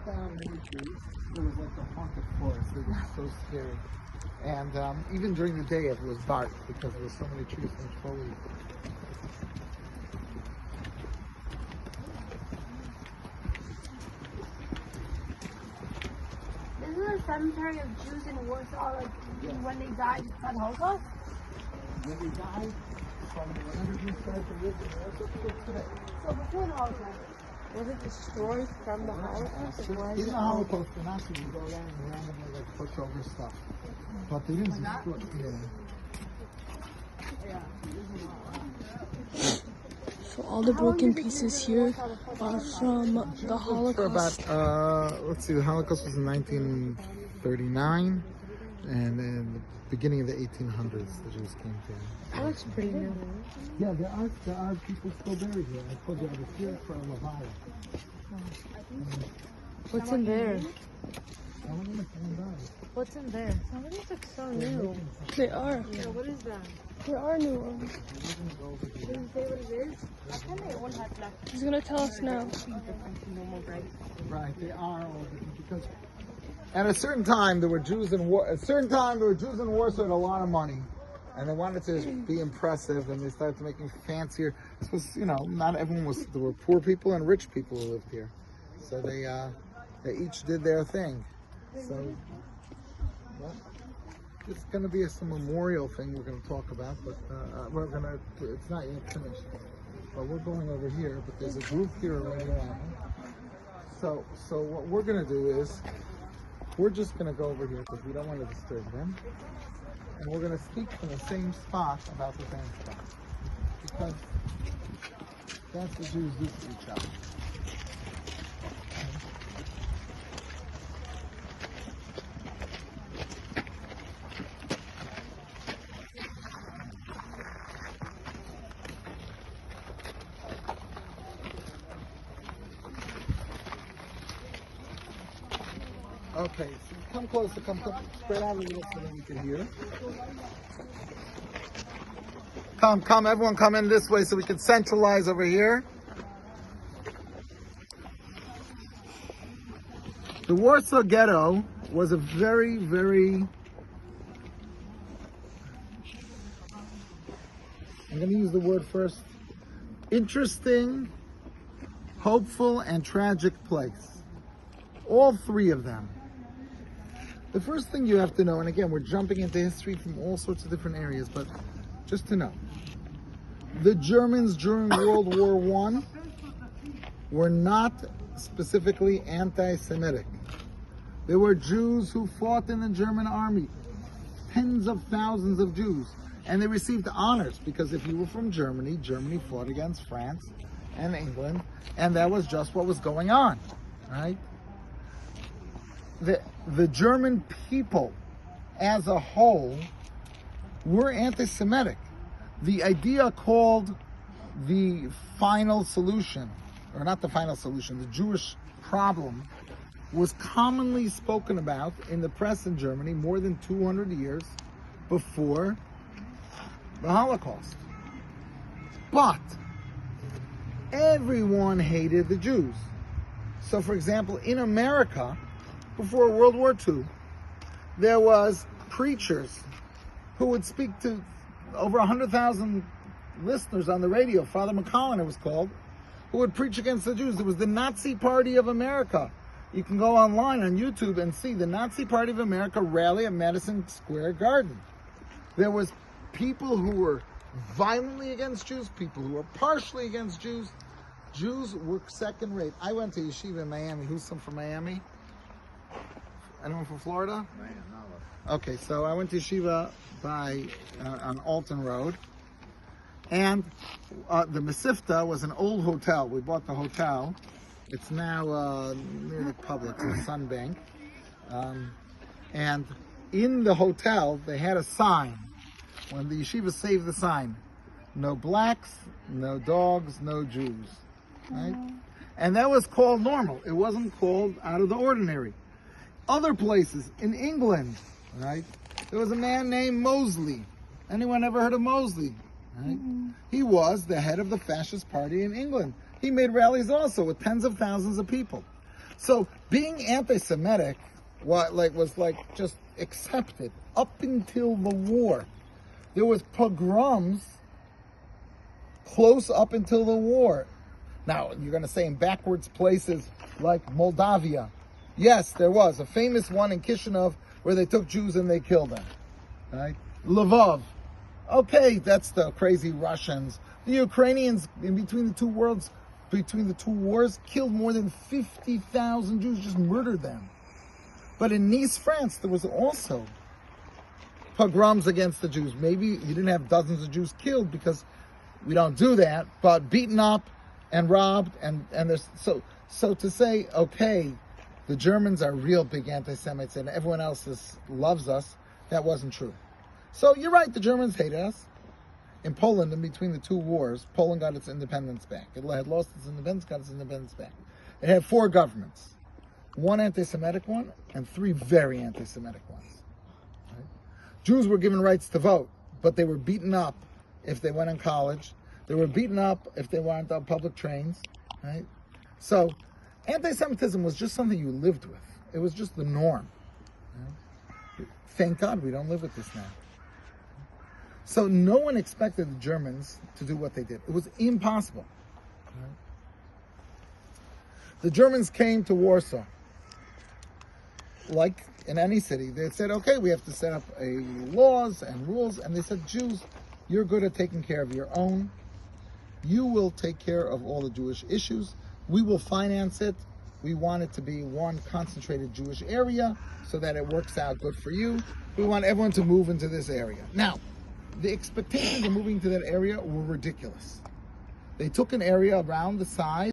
cut down many trees. It was like a haunted forest. It was so scary. And even during the day, it was dark because there were so many trees and foliage. This is a cemetery of Jews in Warsaw, like when they died at Holocaust? When they died, from whenever Jews started to live in Warsaw till today. So before the Holocaust. Was it destroyed from the Holocaust? In the Holocaust, the Nazis would go around and randomly like push over stuff. But they didn't destroy it. So all the broken pieces here are from the Holocaust. For about, let's see, the Holocaust was in 1939, and in the beginning of the 1800s, the Jews came here. That looks pretty new. Yeah, there are people still buried here. I told you I was here for a Levaya. What's in there? I want to find out. What's in there? Some of these look so new. They are. Yeah, what is that? There are new ones. Does it say what it is? He's gonna tell us now. Right, they are all different because at a certain time there were Jews in war. At a certain time there were Jews in Warsaw had a lot of money, and they wanted to be impressive, and they started making fancier. This was, you know, not everyone was. There were poor people and rich people who lived here, so they each did their thing. So well, it's going to be some memorial thing we're going to talk about, but it's not yet finished. But we're going over here, but there's a group here already now. So what we're going to do is, we're just going to go over here because we don't want to disturb them. And we're going to speak from the same spot about the same stuff. Because that's what Jews do to each other. Okay, so come closer, come spread out a little so that we can hear. Come, everyone come in this way so we can centralize over here. The Warsaw Ghetto was a very, very, I'm going to use the word first, interesting, hopeful, and tragic place. All three of them. The first thing you have to know, and again, we're jumping into history from all sorts of different areas, but just to know, the Germans during World War I were not specifically anti-Semitic. There were Jews who fought in the German army, tens of thousands of Jews, and they received honors because if you were from Germany, Germany fought against France and England, and that was just what was going on, right? The German people as a whole were anti-Semitic. The idea called the final solution, or not the final solution, the Jewish problem, was commonly spoken about in the press in Germany more than 200 years before the Holocaust. But everyone hated the Jews. So for example, in America, before World War II, there was preachers who would speak to over 100,000 listeners on the radio. Father McCollin, it was called, who would preach against the Jews. There was the Nazi Party of America. You can go online on YouTube and see the Nazi Party of America rally at Madison Square Garden. There was people who were violently against Jews, people who were partially against Jews. Jews were second rate. I went to yeshiva in Miami. Who's from Miami? Anyone from Florida? Okay, so I went to yeshiva on Alton Road, and the Mesivta was an old hotel. We bought the hotel. It's now near the public, in Sunbank. And in the hotel, they had a sign. When the yeshiva saved the sign, no blacks, no dogs, no Jews. Right? And that was called normal. It wasn't called out of the ordinary. Other places, in England, right? There was a man named Mosley. Anyone ever heard of Mosley? Right? He was the head of the fascist party in England. He made rallies also with tens of thousands of people. So being anti-Semitic was just accepted up until the war. There was pogroms close up until the war. Now, you're going to say in backwards places like Moldavia. Yes, there was a famous one in Kishinev where they took Jews and they killed them. Right? Lvov. Okay, that's the crazy Russians. The Ukrainians, in between the two wars, killed more than 50,000 Jews, just murdered them. But in Nice, France, there was also pogroms against the Jews. Maybe you didn't have dozens of Jews killed because we don't do that, but beaten up and robbed, and there's so to say, okay, the Germans are real big anti-Semites and everyone else loves us, that wasn't true. So you're right, the Germans hated us. In Poland, in between the two wars, Poland got its independence back. It had lost its independence, got its independence back. It had 4 governments. 1 anti-Semitic one and 3 very anti-Semitic ones. Right? Jews were given rights to vote, but they were beaten up if they went in college. They were beaten up if they went on public trains. Right? So anti-Semitism was just something you lived with. It was just the norm. Right? Thank God we don't live with this now. So no one expected the Germans to do what they did. It was impossible. Right? The Germans came to Warsaw. Like in any city, they said, okay, we have to set up laws and rules. And they said, Jews, you're good at taking care of your own. You will take care of all the Jewish issues. We will finance it. We want it to be one concentrated Jewish area so that it works out good for you. We want everyone to move into this area. Now, the expectations of moving to that area were ridiculous. They took an area around the size